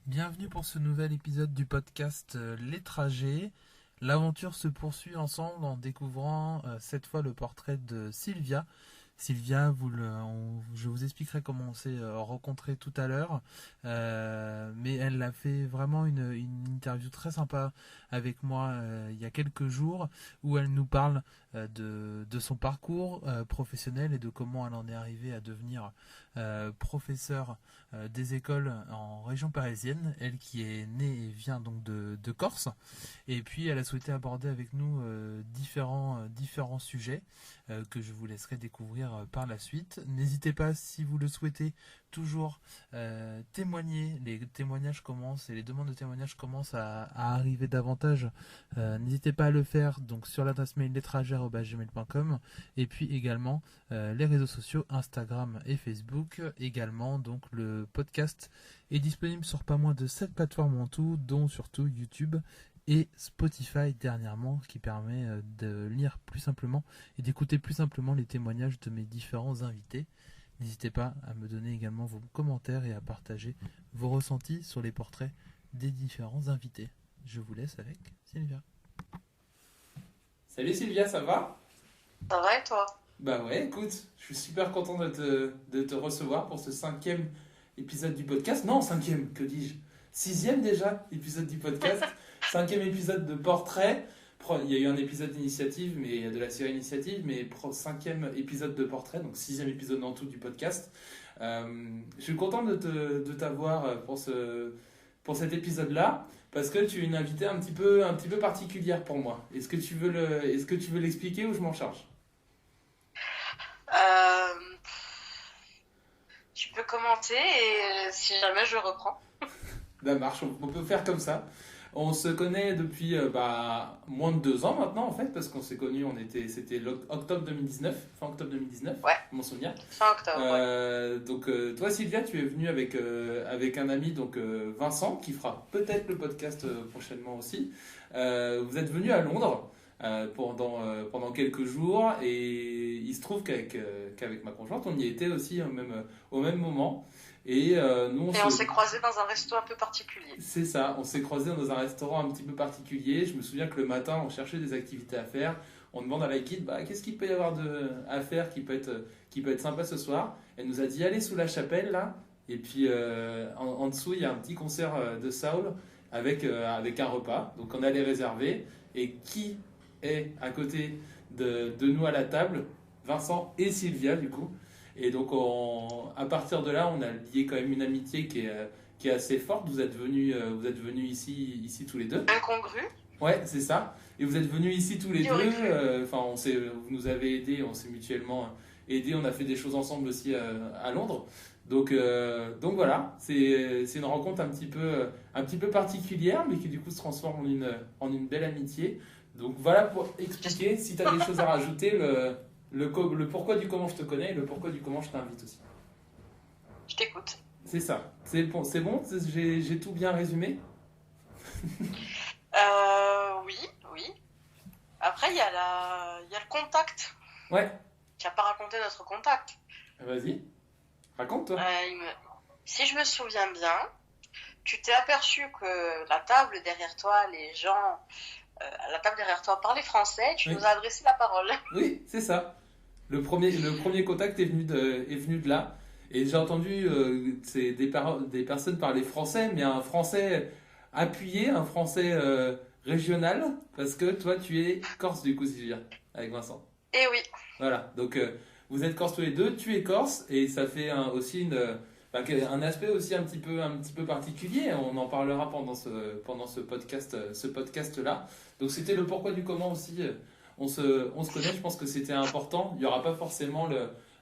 Bienvenue pour ce nouvel épisode du podcast Les Trajets. L'aventure se poursuit ensemble en découvrant cette fois le portrait de Sylvia. Sylvia, je vous expliquerai comment on s'est rencontrés tout à l'heure, mais elle a fait vraiment une interview très sympa avec moi il y a quelques jours où elle nous parle de son parcours professionnel et de comment elle en est arrivée à devenir professeure des écoles en région parisienne, elle qui est née et vient donc de Corse. Et puis elle a souhaité aborder avec nous différents sujets que je vous laisserai découvrir par la suite. N'hésitez pas, si vous le souhaitez, toujours témoigner. Les témoignages commencent et les demandes de témoignages commencent à arriver davantage. N'hésitez pas à le faire donc sur l'adresse mail lestragers@gmail.com et puis également les réseaux sociaux Instagram et Facebook. Également donc le podcast est disponible sur pas moins de 7 plateformes en tout, dont surtout YouTube et Spotify dernièrement, ce qui permet de lire plus simplement et d'écouter plus simplement les témoignages de mes différents invités. N'hésitez pas à me donner également vos commentaires et à partager vos ressentis sur les portraits des différents invités. Je vous laisse avec Sylvia. Salut Sylvia, ça va ? Ça va et toi? Bah ouais, écoute, je suis super content de te recevoir pour ce 5e épisode du podcast. Non, 5e, que dis-je ? 6e déjà épisode du podcast. 5e épisode de portrait. Il y a eu un épisode d'initiative, mais de la série initiative, mais 5e épisode de portrait, donc 6e épisode en tout du podcast. Je suis content de t'avoir pour cet épisode-là, parce que tu es une invitée un petit peu particulière pour moi. Est-ce que tu veux l'expliquer ou je m'en charge ? Euh, Tu peux commenter et si jamais je reprends. Ça marche, on peut faire comme ça. On se connaît depuis moins de 2 ans maintenant en fait, parce qu'on s'est connus, c'était octobre 2019, fin octobre 2019, Ouais, mon souvenir. fin octobre, ouais. Donc toi Sylvia, tu es venue avec un ami, donc Vincent, qui fera peut-être le podcast prochainement aussi. Vous êtes venus à Londres pendant quelques jours et il se trouve qu'avec ma conjointe, on y était aussi au même moment. Et nous, Et on s'est croisés dans un resto un peu particulier. c'est ça, on s'est croisés dans un restaurant un petit peu particulier. Je me souviens que le matin, on cherchait des activités à faire. On demande à la guide, qu'est-ce qu'il peut y avoir à faire qui peut être sympa ce soir. Elle nous a dit, allez sous la chapelle là. Et puis en dessous, il y a un petit concert de Saul avec un repas. Donc on allait réserver. Et qui est à côté de nous à la table? Vincent et Sylvia du coup. Et donc, à partir de là, on a lié quand même une amitié qui est assez forte. Vous êtes venus ici tous les deux. Incongru. Ouais, c'est ça. Et vous êtes venus ici tous les Qui deux. aurait cru? Vous nous avez aidés, on s'est mutuellement aidés. On a fait des choses ensemble aussi à Londres. Donc voilà, c'est une rencontre un petit peu particulière, mais qui du coup se transforme en une belle amitié. Donc voilà pour expliquer, si tu as des choses à rajouter, le pourquoi du comment je te connais et le pourquoi du comment je t'invite aussi. Je t'écoute. C'est ça. C'est bon, j'ai tout bien résumé. Oui. Après, il y a le contact. Ouais, Tu n'as pas raconté notre contact. vas-y, raconte-toi. Si je me souviens bien, tu t'es aperçu que la table derrière toi, les gens à la table derrière toi parlaient français, tu Oui, nous as adressé la parole. oui, c'est ça. Le premier contact est venu de là. Et j'ai entendu des personnes parler français, mais un français appuyé, un français régional, parce que toi, tu es corse du coup, Sylvia, avec Vincent. Eh oui, Voilà, donc vous êtes corse tous les deux, tu es corse, et ça fait aussi un aspect aussi un petit peu particulier. On en parlera pendant ce podcast-là. Donc c'était le pourquoi du comment aussi. On se connaît, je pense que c'était important. Il n'y aura pas forcément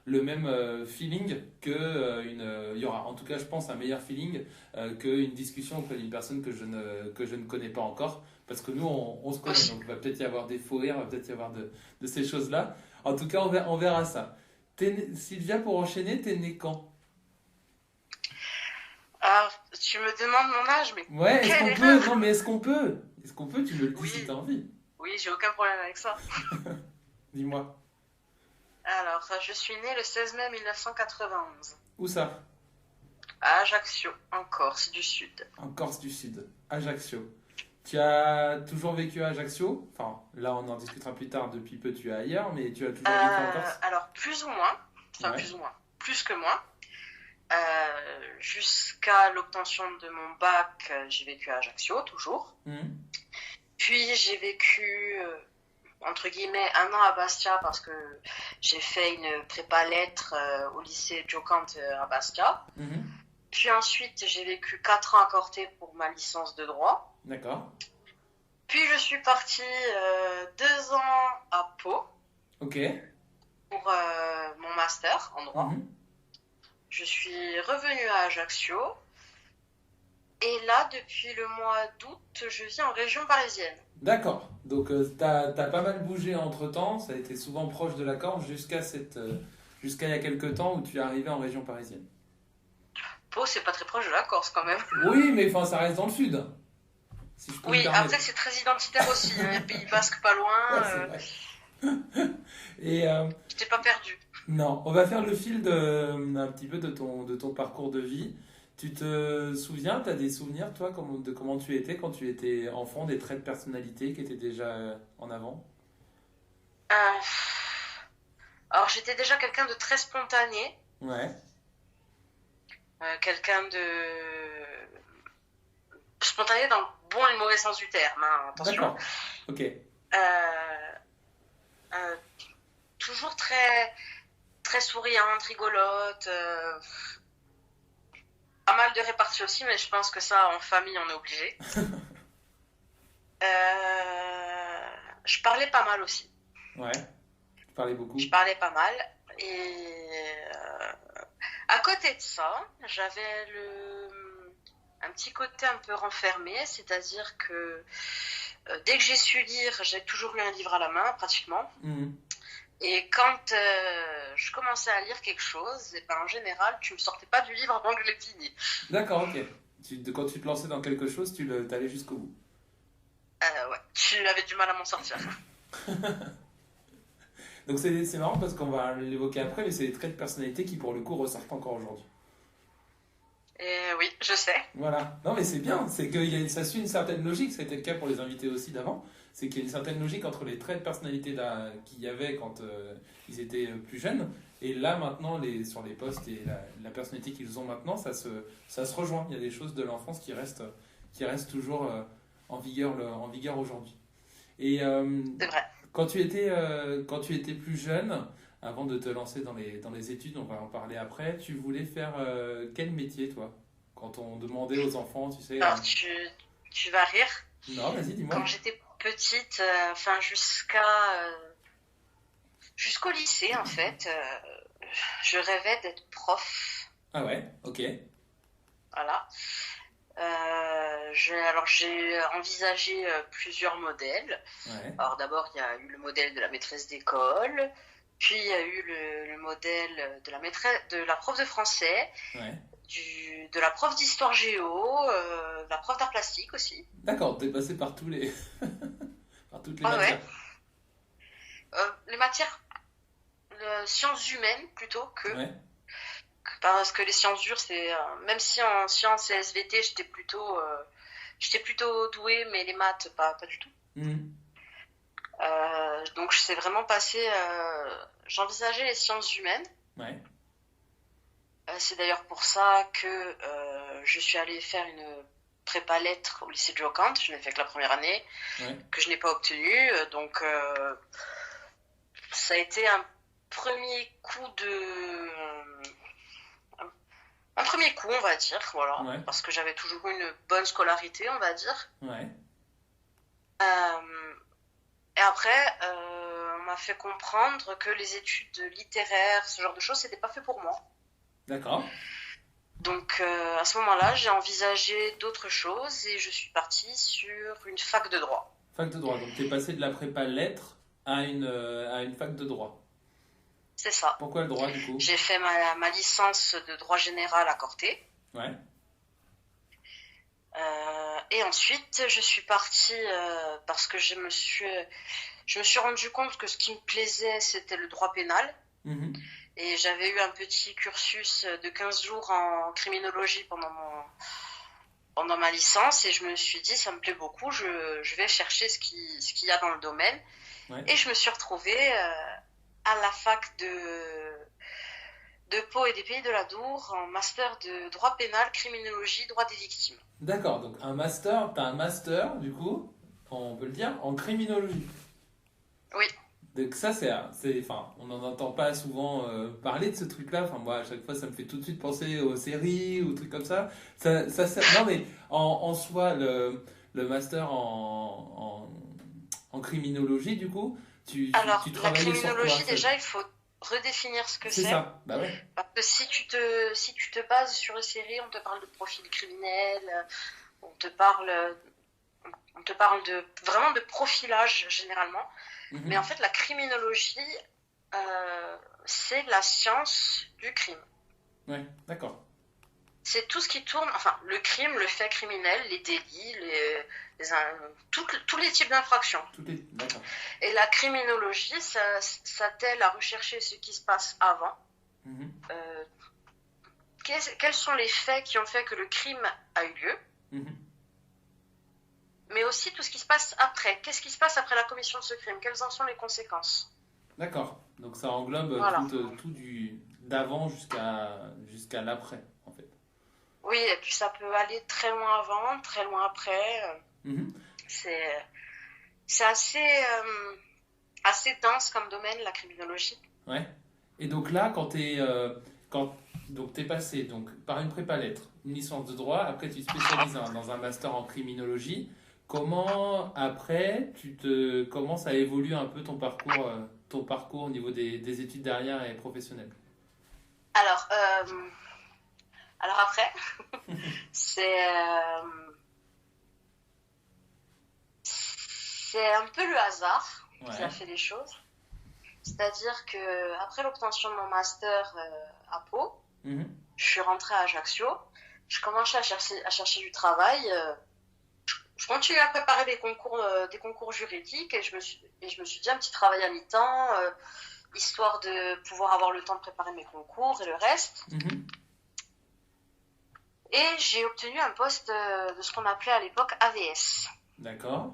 le même feeling il y aura en tout cas, je pense, un meilleur feeling qu'une discussion auprès d'une personne que je ne connais pas encore. Parce que nous, on se connaît, donc il va peut-être y avoir des faux rires, il va peut-être y avoir de ces choses-là. En tout cas, on verra ça. Sylvia, pour enchaîner, t'es née quand? alors tu me demandes mon âge, mais Ouais, est-ce quelle qu'on peut? erreur! Non, mais est-ce qu'on peut? Est-ce qu'on peut? Tu me le dis si Oui, t'as envie. oui, j'ai aucun problème avec ça. Dis-moi. Alors, je suis née le 16 mai 1991. Où ça? À Ajaccio, en Corse du Sud. En Corse du Sud, Ajaccio. Tu as toujours vécu à Ajaccio? Enfin, là, on en discutera plus tard. Depuis peu, tu es ailleurs, mais tu as toujours vécu en Corse? Alors, plus ou moins, enfin Ouais. plus ou moins, plus que moi. Jusqu'à l'obtention de mon bac, j'ai vécu à Ajaccio, toujours. Mhm. Puis j'ai vécu, entre guillemets, 1 an à Bastia parce que j'ai fait une prépa lettres au lycée Diocante à Bastia. Mhm. Puis ensuite, j'ai vécu 4 ans à Corté pour ma licence de droit. D'accord. Puis je suis partie 2 ans à Pau Ok. pour mon master en droit. Mhm. Je suis revenue à Ajaccio. Et là, depuis le mois d'août, je vis en région parisienne. D'accord. Donc, t'as pas mal bougé entre-temps. Ça a été souvent proche de la Corse jusqu'à il y a quelques temps où tu es arrivé en région parisienne. Pau, c'est pas très proche de la Corse quand même. Oui, mais enfin, ça reste dans le sud, si je peux me Oui, permettre. après c'est très identitaire aussi. Les Pays Basques pas loin. Ouais, c'est vrai. Et Je t'ai pas perdu. non, on va faire le fil un petit peu de ton parcours de vie. Tu te souviens, tu as des souvenirs, toi, de comment tu étais quand tu étais enfant, des traits de personnalité qui étaient déjà en avant? Euh, Alors j'étais déjà quelqu'un de très spontané, Ouais, quelqu'un de spontané dans le bon et le mauvais sens du terme, hein, attention. d'accord. Ok, Euh, euh, Toujours très très souriante, rigolote. Pas mal de réparties aussi, mais je pense que ça en famille on est obligé. Je parlais pas mal aussi. ouais, tu parlais beaucoup. Je parlais pas mal. Et à côté de ça, j'avais un petit côté un peu renfermé, c'est-à-dire que dès que j'ai su lire, j'ai toujours eu un livre à la main, pratiquement. Mhm. Et quand je commençais à lire quelque chose, et ben, en général, tu me sortais pas du livre avant que je l'ai fini. D'accord, ok. Quand tu te lançais dans quelque chose, t'allais jusqu'au bout. Ouais, tu avais du mal à m'en sortir. Donc c'est marrant parce qu'on va l'évoquer après, mais c'est des traits de personnalité qui pour le coup ressortent encore aujourd'hui. Et oui, je sais. Voilà. Non mais c'est bien, c'est que ça suit une certaine logique, ça a été le cas pour les invités aussi d'avant, c'est qu'il y a une certaine logique entre les traits de personnalité qu'il y avait quand ils étaient plus jeunes, et là maintenant sur les postes et la personnalité qu'ils ont maintenant, ça se rejoint. Il y a des choses de l'enfance qui restent toujours en vigueur aujourd'hui. Et C'est vrai. quand tu étais plus jeune, avant de te lancer dans les études, on va en parler après, tu voulais faire quel métier, toi? Quand on demandait aux enfants, tu sais. Alors, tu vas rire. Non, vas-y, Quand dis-moi. j'étais petite, enfin jusqu'au lycée, en fait, je rêvais d'être prof. Ah ouais, ok. Voilà. Alors j'ai envisagé plusieurs modèles. Ouais, Alors d'abord il y a eu le modèle de la maîtresse d'école, puis il y a eu le modèle de la prof de français, ouais. de la prof d'histoire géo, de la prof d'art plastique aussi. D'accord, t'es passé par par toutes les Ah ouais. matières. Les matières sciences humaines plutôt Ouais. parce que les sciences dures c'est même si en sciences et SVT j'étais plutôt douée, mais les maths pas du tout. Mhm. Donc c'est vraiment passé. J'envisageais les sciences humaines. Ouais, C'est d'ailleurs pour ça que je suis allée faire une prépa lettres au lycée de Diocante. Je n'ai fait que la première année, ouais. que je n'ai pas obtenue. Donc ça a été premier coup un premier coup, on va dire, voilà, Ouais, parce que j'avais toujours eu une bonne scolarité, on va dire. ouais. Euh, Et après, on m'a fait comprendre que les études littéraires, ce genre de choses, c'était pas fait pour moi. D'accord. Donc à ce moment-là, j'ai envisagé d'autres choses et je suis partie sur une fac de droit. Fac de droit. Donc t'es passé de la prépa lettres à une fac de droit. C'est ça. Pourquoi le droit du coup? J'ai fait ma licence de droit général à Corté. Ouais, Et ensuite, je suis partie parce que je me suis rendu compte que ce qui me plaisait, c'était le droit pénal. mhm. Et j'avais eu un petit cursus de 15 jours en criminologie pendant ma licence et je me suis dit, ça me plaît beaucoup, je vais chercher ce qu'il y a dans le domaine. Ouais. Et je me suis retrouvée à la fac de Pau et des Pays de la Dour en master de droit pénal, criminologie, droit des victimes. D'accord, donc t'as un master, du coup, on peut le dire, en criminologie. Oui. Donc ça, enfin, on n'en entend pas souvent parler de ce truc-là. Enfin, moi, à chaque fois, ça me fait tout de suite penser aux séries ou trucs comme ça. Non, mais en soi, le master en criminologie, du coup, Alors, tu la travaillais sur quoi? criminologie, déjà, il faut redéfinir ce que C'est c'est. ça, bah ouais. Parce que si tu te bases sur les séries, on te parle de profil criminel, on te parle vraiment de profilage généralement. Mais en fait, la criminologie, c'est la science du crime. Ouais, d'accord. C'est tout ce qui tourne, enfin, le crime, le fait criminel, les délits, tous les types d'infractions. D'accord. Et la criminologie, ça t'aide à rechercher ce qui se passe avant. Quels sont les faits qui ont fait que le crime a eu lieu, mais aussi tout ce qui se passe après. Qu'est-ce qui se passe après la commission de ce crime? Quelles en sont les conséquences? D'accord. Donc ça englobe Voilà. tout d'avant jusqu'à l'après, en fait. Oui, et puis ça peut aller très loin avant, très loin après. C'est assez dense comme domaine, la criminologie. Ouais. Et donc là, donc t'es passé donc, par une prépa lettres, une licence de droit, après tu te spécialises dans un master en criminologie. Comment après comment ça évolue un peu ton parcours au niveau des études derrière et professionnelles? Alors après, c'est un peu le hasard qui a fait les choses. C'est-à-dire que après l'obtention de mon master à Pau, je suis rentrée à Ajaccio, je commençais à chercher du travail. Je continuais à préparer des concours juridiques et je me suis dit un petit travail à mi-temps, histoire de pouvoir avoir le temps de préparer mes concours et le reste. Et j'ai obtenu un poste de ce qu'on appelait à l'époque AVS. D'accord.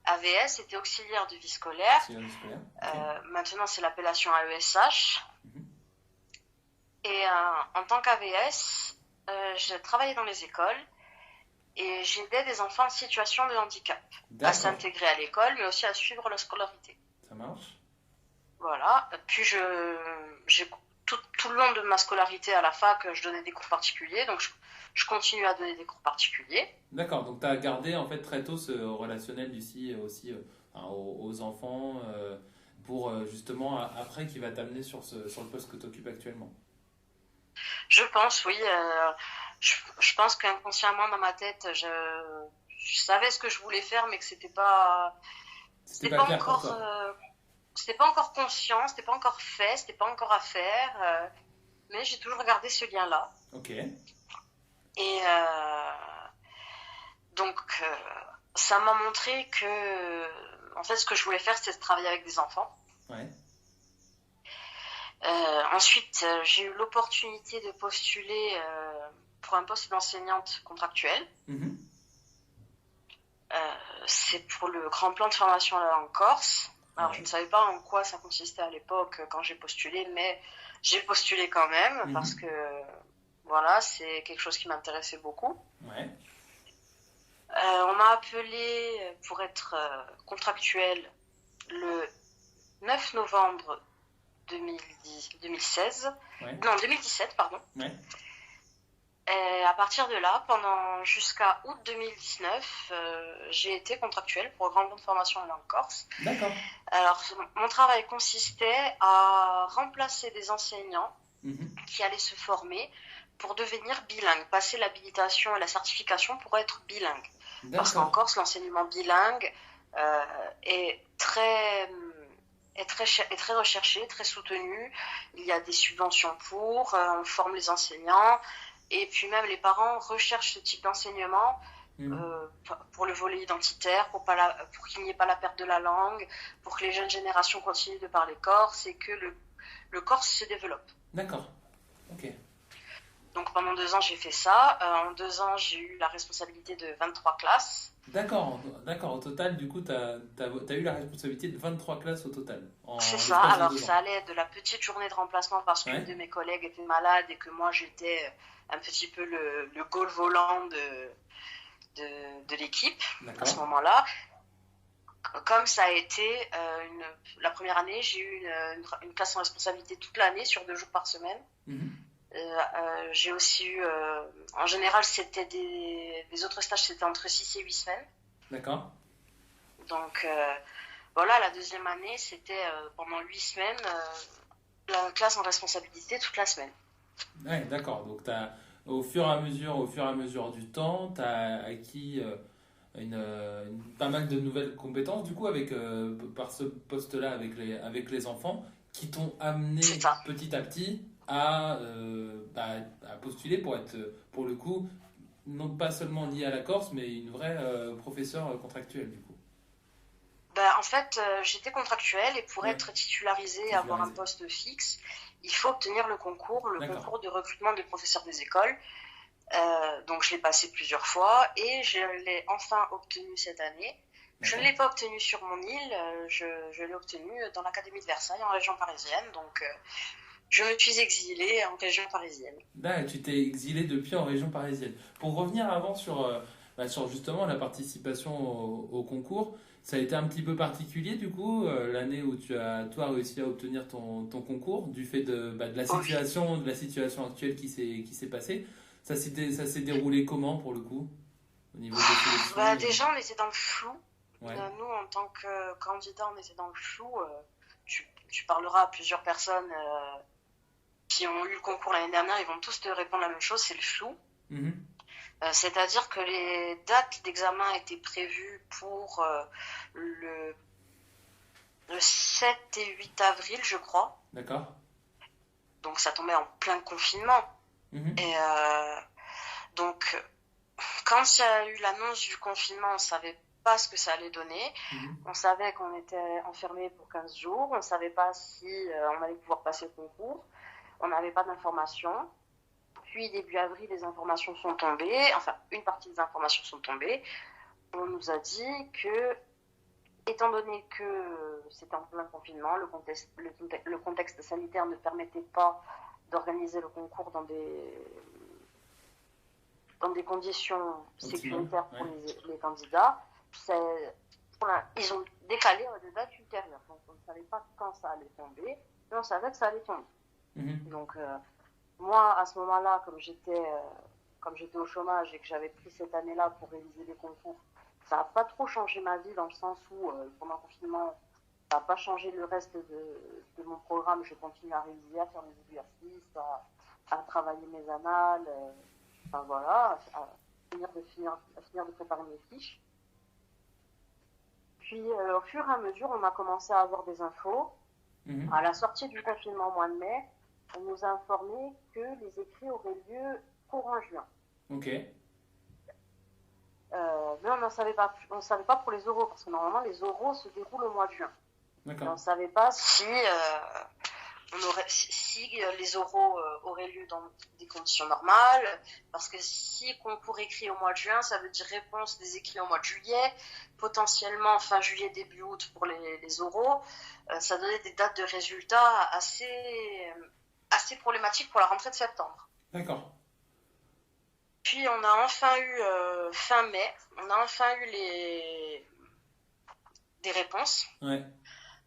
AVS était auxiliaire de vie scolaire. Maintenant, c'est l'appellation AESH. Et en tant qu'AVS, j'ai travaillé dans les écoles et j'aidais des enfants en situation de handicap à s'intégrer à l'école, mais aussi à suivre leur scolarité. Ça marche. Voilà. Puis, tout le long de ma scolarité à la fac, je donnais des cours particuliers, donc je continue à donner des cours particuliers. D'accord, donc tu as gardé en fait très tôt ce relationnel aussi aux enfants pour justement après qui va t'amener sur le poste que tu occupes actuellement. Je pense, oui. Je pense qu'inconsciemment dans ma tête, je savais ce que je voulais faire, mais que c'était pas encore conscient, c'était pas encore fait, c'était pas encore à faire. Mais j'ai toujours gardé ce lien-là. Ok. Et donc, ça m'a montré que, en fait, ce que je voulais faire, c'était de travailler avec des enfants. Ouais. Ensuite, j'ai eu l'opportunité de postuler pour un poste d'enseignante contractuelle. C'est pour le grand plan de formation à la langue corse. Alors, je ne savais pas en quoi ça consistait à l'époque quand j'ai postulé, mais j'ai postulé quand même parce que voilà, c'est quelque chose qui m'intéressait beaucoup. Ouais. On m'a appelé pour être contractuelle le 9 novembre 2016. Non, 2017, pardon. Ouais. Et à partir de là, jusqu'à août 2019, j'ai été contractuelle pour le Grand Plan de formation en langue corse. D'accord. Alors, mon travail consistait à remplacer des enseignants qui allaient se former pour devenir bilingues, passer l'habilitation et la certification pour être bilingue. Parce qu'en Corse, l'enseignement bilingue est très recherché, très soutenu. Il y a des subventions on forme les enseignants. Et puis même les parents recherchent ce type d'enseignement pour le volet identitaire, pour qu'il n'y ait pas la perte de la langue, pour que les jeunes générations continuent de parler corse et que le corps se développe. D'accord. Ok. Donc pendant 2 ans, j'ai fait ça. En 2 ans, j'ai eu la responsabilité de 23 classes. D'accord. D'accord. Au total, du coup, t'as eu la responsabilité de 23 classes au total, C'est en ça. l'espace de Alors, deux ça ans. allait de la petite journée de remplacement parce qu'une Ouais. de mes collègues était malade et que moi, j'étais un petit peu le goal volant de l'équipe à ce D'accord. moment-là. Comme ça a été la première année, j'ai eu une classe en responsabilité toute l'année sur 2 jours par semaine. Mhm. J'ai aussi eu, en général, c'était les autres stages, c'était entre 6 et 8 semaines. D'accord. Donc voilà, la deuxième année, c'était pendant 8 semaines, la classe en responsabilité toute la semaine. Ouais, d'accord. Donc, au fur et à mesure du temps, tu as acquis pas mal de nouvelles compétences, du coup, par ce poste-là avec les enfants, qui t'ont C'est amené ça. petit à petit à postuler pour être, pour le coup, non pas seulement lié à la Corse, mais une vraie professeure contractuelle, du coup, Ben, en fait, j'étais contractuelle et pour ouais, être titularisée et avoir un titularisée. poste fixe, il faut obtenir le D'accord, concours de recrutement des professeurs des écoles. Donc je l'ai passé plusieurs fois et je l'ai enfin obtenu cette année. Je ne d'accord. l'ai pas obtenu sur mon île, je l'ai obtenu dans l'Académie de Versailles en région parisienne. Donc je me suis exilée en région parisienne. Là, tu t'es exilé depuis en région parisienne. Pour revenir avant sur justement la participation au concours, ça a été un petit peu particulier du coup, l'année où tu as toi réussi à obtenir ton concours, du fait Oh oui. de la situation actuelle qui s'est passée. Ça s'est déroulé comment pour le coup, au niveau des Bah, sélections déjà, on était dans le flou. Ouais, Nous, en tant que candidats, on était dans le flou. Tu parleras à plusieurs personnes qui ont eu le concours l'année dernière, ils vont tous te répondre la même chose, c'est le flou. Mhm. C'est-à-dire que les dates d'examen étaient prévues pour le, le 7 et 8 avril, je crois. D'accord. Donc ça tombait en plein confinement. Mhm. Et donc, quand il y a eu l'annonce du confinement, on ne savait pas ce que ça allait donner. Mhm. On savait qu'on était enfermé pour 15 jours. On ne savait pas si on allait pouvoir passer le concours. On n'avait pas d'informations. Puis, début avril, les informations sont tombées. Enfin, une partie des informations sont tombées. On nous a dit que, étant donné que c'était en plein confinement, le contexte sanitaire ne permettait pas d'organiser le concours dans des conditions Optimum. sécuritaires pour Ouais. les candidats. Ils ont décalé à des dates ultérieures. Donc, on ne savait pas quand ça allait tomber, mais on savait que ça allait tomber. Mhm. Donc, moi, à ce moment-là, comme j'étais au chômage et que j'avais pris cette année-là pour réviser les concours, ça n'a pas trop changé ma vie dans le sens où, pendant le confinement, ça n'a pas changé le reste de mon programme. Je continue à réviser, à faire mes exercices, à travailler mes annales, enfin voilà, à finir de préparer mes fiches. Puis, au fur et à mesure, on a commencé à avoir des infos. À Mhm. la sortie du confinement au mois de mai, on nous a informé que les écrits auraient lieu courant juin. Ok. Mais on savait pas pour les oraux, parce que normalement les oraux se déroulent au mois de juin. Et on D'accord. ne savait pas si les oraux auraient lieu dans des conditions normales, parce que si concours écrit au mois de juin, ça veut dire réponse des écrits au mois de juillet, potentiellement fin juillet, début août pour les oraux. Ça donnait des dates de résultats assez problématiques pour la rentrée de septembre. D'accord. Puis on a enfin eu, fin mai, on a enfin eu des réponses. Ouais.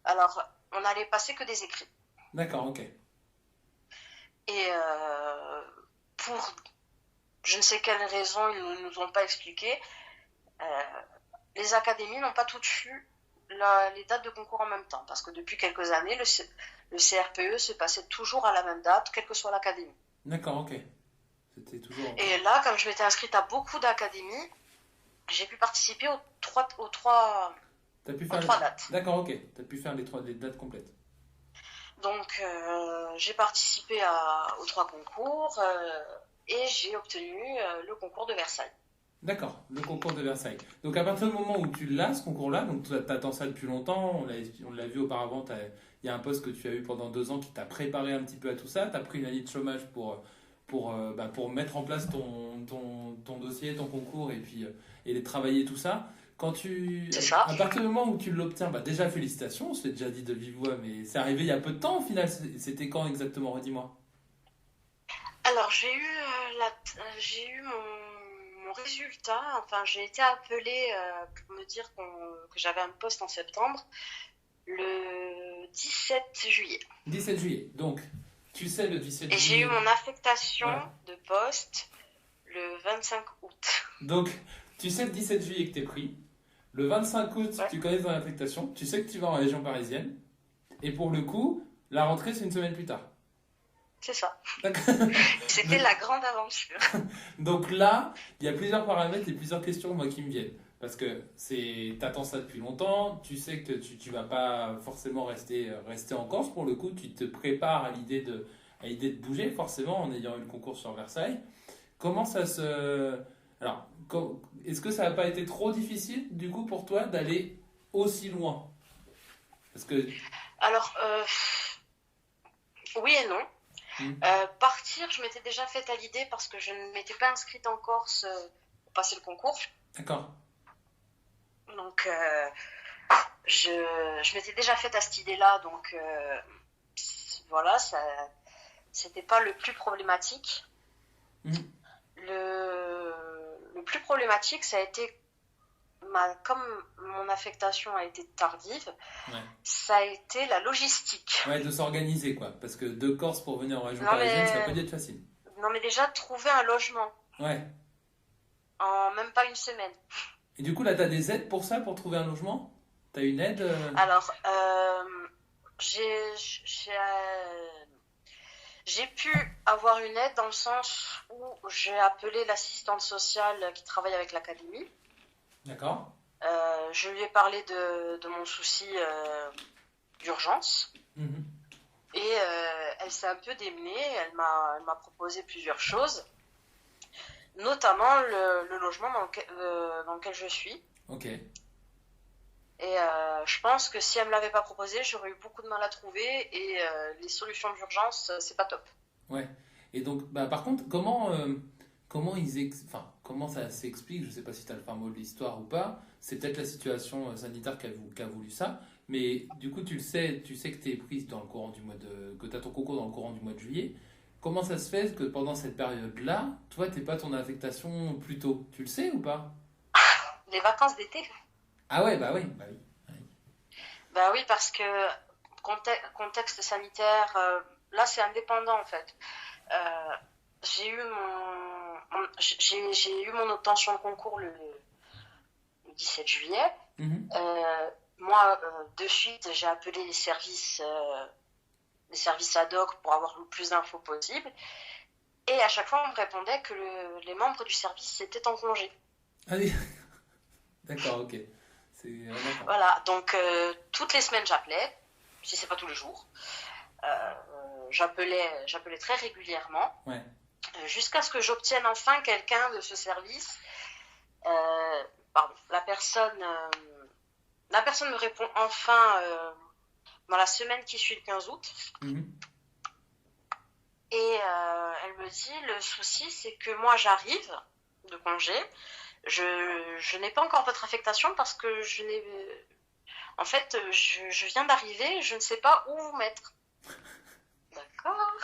Alors, on n'allait passer que des écrits. D'accord, ok. Et pour je ne sais quelle raison, ils ne nous ont pas expliqué, euh, les académies n'ont pas toutes eu les dates de concours en même temps. Parce que depuis quelques années, le CRPE se passait toujours à la même date, quelle que soit l'académie. D'accord, ok. C'était toujours. Et là, comme je m'étais inscrite à beaucoup d'académies, j'ai pu participer T'as pu aux faire. trois dates. D'accord, ok. T'as pu faire les dates complètes. Donc, j'ai participé aux 3 concours et j'ai obtenu le concours de Versailles. D'accord, le concours de Versailles. Donc à partir du moment où tu l'as, ce concours-là, donc tu attends ça depuis longtemps, on l'a vu auparavant, il y a un poste que tu as eu pendant 2 ans qui t'a préparé un petit peu à tout ça, tu as pris une année de chômage pour mettre en place ton dossier, ton concours et travailler tout ça. C'est ça. À partir du moment où tu l'obtiens, déjà félicitations, je l'ai déjà dit de vive voix, mais c'est arrivé il y a peu de temps au final, c'était quand exactement, redis-moi. Alors, j'ai eu mon résultat. Enfin, j'ai été appelée pour me dire que j'avais un poste en septembre, le 17 juillet. 17 juillet, donc tu sais le 17 Et juillet. j'ai eu mon affectation Ouais. de poste le 25 août. Donc, tu sais le 17 juillet que t'es pris. Le 25 août, Ouais. tu connais ton affectation. Tu sais que tu vas en région parisienne. Et pour le coup, la rentrée, c'est une semaine plus tard. C'est ça. D'accord. C'était la grande aventure. Donc là, il y a plusieurs paramètres et plusieurs questions moi qui me viennent. Parce que t'attends ça depuis longtemps, tu sais que tu vas pas forcément rester en Corse. Pour le coup, tu te prépares à l'idée de bouger, forcément, en ayant eu le concours sur Versailles. Comment ça se... Alors, est-ce que ça n'a pas été trop difficile, du coup, pour toi, d'aller aussi loin? Parce que... Alors, oui et non. Hmm. Partir, je m'étais déjà faite à l'idée parce que je ne m'étais pas inscrite en Corse pour passer le concours. D'accord. Donc, je m'étais déjà faite à cette idée-là. Donc, voilà, c'était pas le plus problématique. Hmm. Le plus problématique, ça a été, comme mon affectation a été tardive, Ouais. ça a été la logistique. Ouais, de s'organiser, quoi. Parce que de Corse pour venir en région Non, parisienne, mais- ça peut être facile. Non, mais déjà, trouver un logement Ouais. en même pas une semaine. Et du coup, là, t'as des aides pour ça, pour trouver un logement? T'as une aide Alors, j'ai pu avoir une aide dans le sens où j'ai appelé l'assistante sociale qui travaille avec l'académie. D'accord. Je lui ai parlé de mon souci d'urgence Mhm. et elle s'est un peu démenée. Elle m'a proposé plusieurs choses, notamment le logement dans lequel je suis. Ok. Et je pense que si elle me l'avait pas proposé, j'aurais eu beaucoup de mal à trouver et les solutions d'urgence, c'est pas top. Ouais. Et donc, par contre, comment ça s'explique? Je sais pas si tu as le fin mot de l'histoire ou pas. C'est peut-être la situation sanitaire qui a voulu ça. Mais du coup, tu sais que tu es prise dans le courant que tu as ton concours dans le courant du mois de juillet. Comment ça se fait que pendant cette période-là, toi, t'es pas ton affectation plus tôt? Tu le sais ou pas? Les vacances d'été? Ah ouais, bah oui, bah oui. Bah oui, parce que contexte sanitaire, là c'est indépendant en fait. Euh, j'ai eu mon obtention de concours le 17 juillet. Mhm. Moi, de suite, j'ai appelé les services ad hoc pour avoir le plus d'infos possible. Et à chaque fois, on me répondait que les membres du service étaient en congé. Ah oui. D'accord, ok. D'accord. Voilà, donc toutes les semaines, j'appelais, si c'est pas tous les jours. J'appelais très régulièrement. Ouais. Jusqu'à ce que j'obtienne enfin quelqu'un de ce service. Pardon, la personne me répond enfin dans la semaine qui suit le 15 août. Mhm. Et elle me dit, le souci, c'est que moi, j'arrive de congé. Je n'ai pas encore votre affectation parce que en fait, je viens d'arriver, je ne sais pas où vous mettre. D'accord.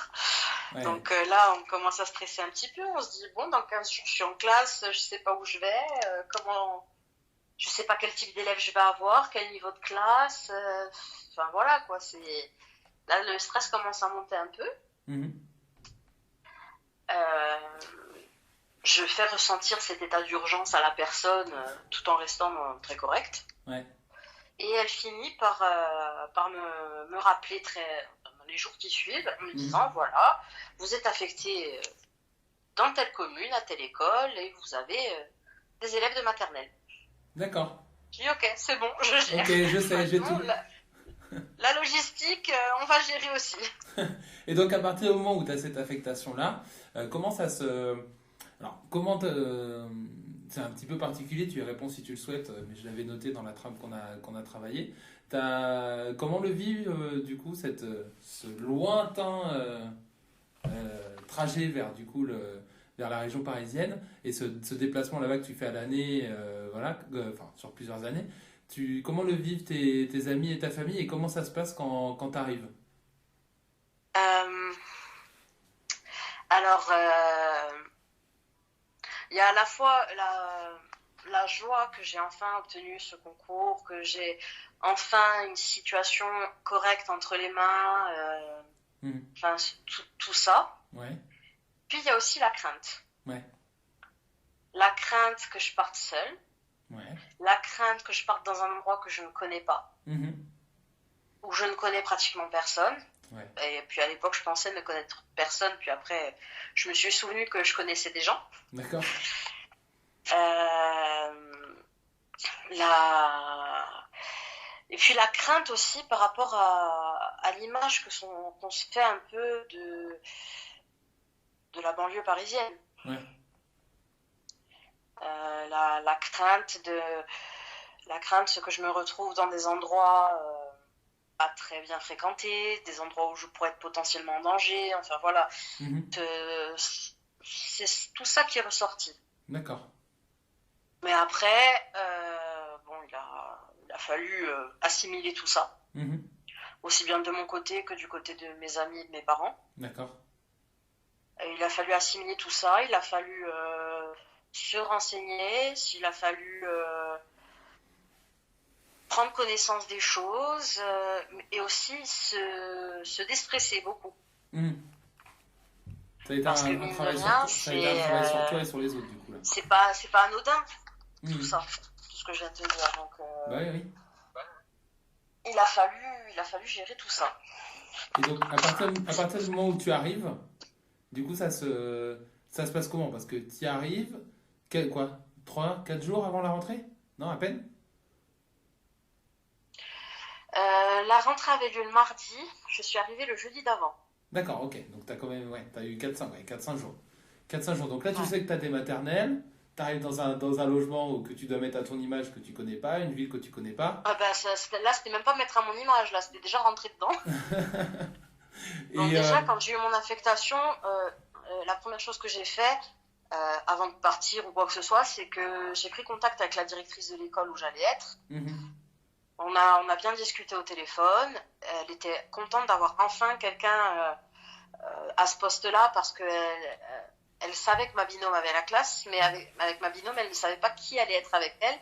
Ouais. Donc là, on commence à stresser un petit peu. On se dit, bon, dans 15 jours, je suis en classe, je sais pas où je vais, je sais pas quel type d'élève je vais avoir, quel niveau de classe. Enfin voilà, quoi. Là, le stress commence à monter un peu. Mhm. Je fais ressentir cet état d'urgence à la personne tout en restant très correcte. Ouais. Et elle finit par me rappeler les jours qui suivent en me disant voilà, vous êtes affecté dans telle commune, à telle école et vous avez des élèves de maternelle. D'accord. Je dis ok, c'est bon, je gère. Ok, je sais, j'ai tout. La logistique, on va gérer aussi. Et donc, à partir du moment où tu as cette affectation-là, comment ça se. Alors, c'est un petit peu particulier, tu y réponds si tu le souhaites, mais je l'avais noté dans la trame qu'on a travaillé. Comment le vivent du coup ce lointain trajet vers du coup vers la région parisienne et ce déplacement là-bas que tu fais à l'année, voilà, enfin sur plusieurs années. Comment le vivent tes amis et ta famille et comment ça se passe quand tu arrives? Euh, alors, il y a à la fois la joie que j'ai enfin obtenu ce concours, que j'ai enfin une situation correcte entre les mains, Mhm. enfin tout ça. Ouais, Puis il y a aussi la crainte. ouais, La crainte que je parte seule, ouais. la crainte que je parte dans un endroit que je ne connais pas, Mhm. où je ne connais pratiquement personne. Ouais, Et puis à l'époque, je pensais ne connaître personne, puis après, je me suis souvenu que je connaissais des gens. d'accord. Euh, la... Et puis la crainte aussi par rapport à l'image qu'on se fait un peu de la banlieue parisienne. Ouais, La crainte que je me retrouve dans des endroits pas très bien fréquentés, des endroits où je pourrais être potentiellement en danger, enfin voilà. mhm. C'est tout ça qui est ressorti. D'accord. Mais après, bon, il a fallu assimiler tout ça, Mhm. aussi bien de mon côté que du côté de mes amis et de mes parents. D'accord. Et il a fallu assimiler tout ça, il a fallu se renseigner, il a fallu prendre connaissance des choses et aussi se déstresser beaucoup. Mhm. Ça a été Parce que un mine de travail sur rien, toi, ça a été un travail sur toi et sur les autres du coup là. c'est pas anodin tout Mhm. ça, tout ce que je viens de te dire. Donc Bah oui, oui. il a fallu gérer tout ça. Et donc à partir du moment où tu arrives, du coup ça se passe comment? Parce que tu y arrives, quoi? 3, 4 jours avant la rentrée? Non, à peine? La rentrée avait lieu le mardi, je suis arrivée le jeudi d'avant. D'accord, ok. Donc t'as quand même, ouais, t'as eu 4-5 jours. 4-5 jours. Donc là, tu Ouais. sais que t'as des maternelles, t'arrives dans un logement que tu dois mettre à ton image que tu connais pas, une ville que tu connais pas. Ah bah, là, c'était même pas mettre à mon image, là, c'était déjà rentré dedans. Donc Et déjà, quand j'ai eu mon affectation, la première chose que j'ai fait, avant de partir ou quoi que ce soit, c'est que j'ai pris contact avec la directrice de l'école où j'allais être. mhm, On a bien discuté au téléphone. Elle était contente d'avoir enfin quelqu'un à ce poste-là parce qu'elle savait que ma binôme avait la classe, mais avec ma binôme, elle ne savait pas qui allait être avec elle.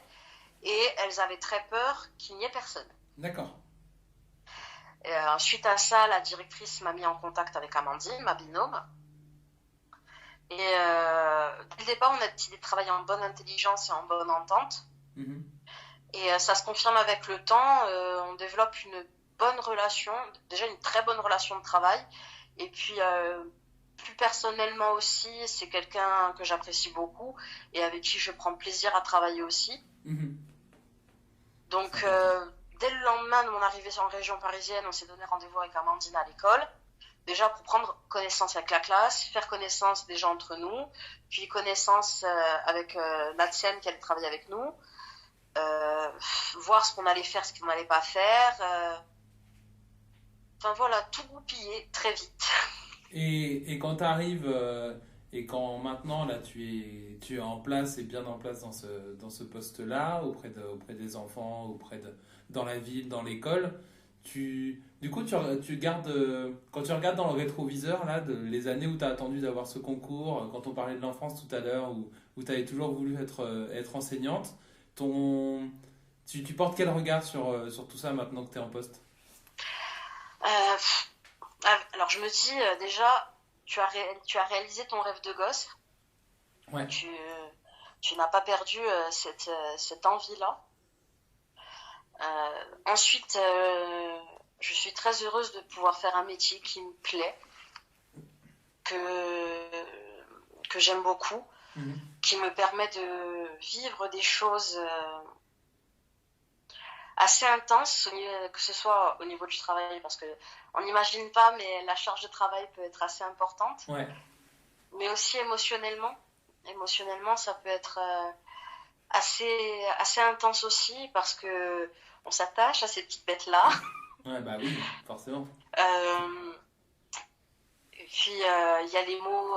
Et elles avaient très peur qu'il n'y ait personne. d'accord. Suite à ça, la directrice m'a mis en contact avec Amandine, ma binôme. Et dès le départ, on a décidé de travailler en bonne intelligence et en bonne entente. Mhm, Et ça se confirme avec le temps. On développe une bonne relation, déjà une très bonne relation de travail. Et puis, plus personnellement aussi, c'est quelqu'un que j'apprécie beaucoup et avec qui je prends plaisir à travailler aussi. mhm. C'est Donc, important. dès le lendemain de mon arrivée en région parisienne, on s'est donné rendez-vous avec Amandine à l'école. Déjà pour prendre connaissance avec la classe, faire connaissance déjà entre nous, puis connaissance avec Natsiane qui allait travailler avec nous, euh, voir ce qu'on allait faire, ce qu'on n'allait pas faire. Enfin voilà, tout goupiller très vite. Et quand tu arrives, et quand maintenant là tu es en place et bien en place dans ce poste-là, auprès des enfants, dans la ville, dans l'école, du coup tu gardes, quand tu regardes dans le rétroviseur là, les années où tu as attendu d'avoir ce concours, quand on parlait de l'enfance tout à l'heure, où tu avais toujours voulu être enseignante, ton, tu portes quel regard sur tout ça maintenant que tu es en poste? Euh, alors je me dis déjà, tu as réalisé ton rêve de gosse, Ouais. tu, tu n'as pas perdu cette envie-là. Ensuite, je suis très heureuse de pouvoir faire un métier qui me plaît, que, que j'aime beaucoup, Mhm. qui me permet de vivre des choses assez intenses, que ce soit au niveau du travail, parce que on n'imagine pas, mais la charge de travail peut être assez importante, Ouais. mais aussi émotionnellement. Émotionnellement, ça peut être assez intense aussi parce que on s'attache à ces petites bêtes-là. Ouais, bah oui, forcément. Euh, et puis il y a les mots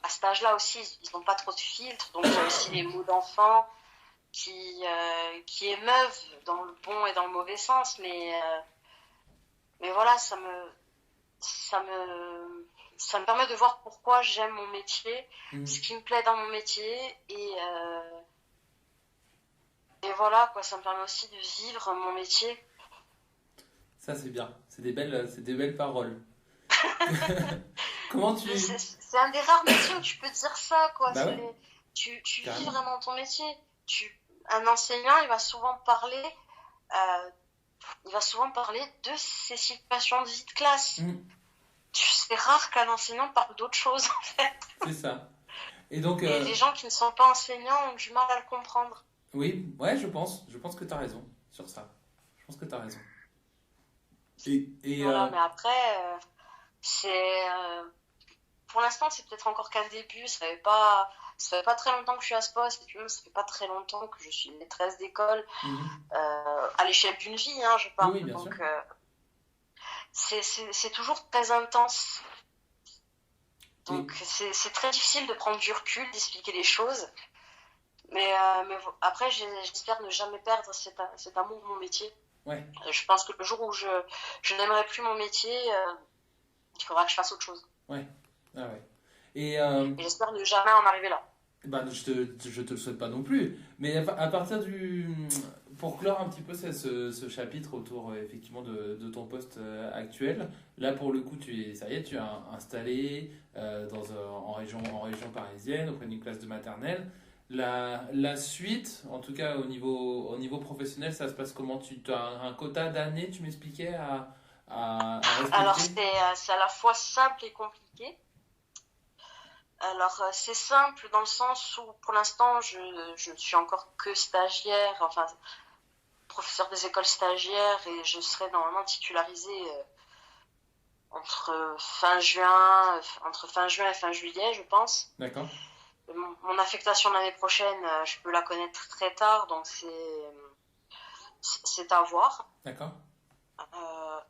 à cet âge-là aussi, ils n'ont pas trop de filtres, donc il y a aussi les mots d'enfants qui émeuvent dans le bon et dans le mauvais sens, mais voilà, ça me, ça me permet de voir pourquoi j'aime mon métier, Mhm. ce qui me plaît dans mon métier, et voilà, quoi, ça me permet aussi de vivre mon métier. Ça, c'est bien. C'est des belles paroles. Comment Mais tu... c'est un des rares métiers où tu peux dire ça, quoi. Bah ouais, Tu vis carrément. vraiment ton métier. Un enseignant, euh, il va souvent parler de ses situations de vie de classe. Mhm. C'est rare qu'un enseignant parle d'autre chose. C'est ça. Et donc, Et les gens qui ne sont pas enseignants ont du mal à le comprendre. oui, ouais, je pense. Je pense que tu as raison sur ça. Je pense que tu as raison. Et Voilà, mais après, c'est pour l'instant, c'est peut-être encore qu'un début. Ça fait pas très longtemps que je suis à ce poste, et puis même, ça fait pas très longtemps que je suis maîtresse d'école, mhm. à l'échelle d'une vie, hein, je Oui, parle. oui, bien sûr. Donc, c'est toujours très intense. Oui, Donc, c'est très difficile de prendre du recul, d'expliquer les choses. Mais après, j'espère ne jamais perdre cet amour de mon métier. ouais, Je pense que le jour où je n'aimerai plus mon métier, il faudra que je fasse autre chose. ouais. Ah ouais. Et Et j'espère ne jamais en arriver là. bah, je te le souhaite pas non plus. Mais à partir du... Pour clore un petit peu ce chapitre autour effectivement de ton poste actuel, là pour le coup, ça y est, tu es installé en région parisienne auprès d'une classe de maternelle. La suite, en tout cas au niveau professionnel, ça se passe comment? Tu as un quota d'années, tu m'expliquais, à Alors, respecter? c'est à la fois simple et compliqué. Alors, c'est simple dans le sens où, pour l'instant, je ne suis encore que stagiaire, enfin, professeur des écoles stagiaires, et je serai normalement titularisée entre fin juin et fin juillet, je pense. D'accord, Mon affectation l'année prochaine, je peux la connaître très tard, donc c'est à voir. d'accord.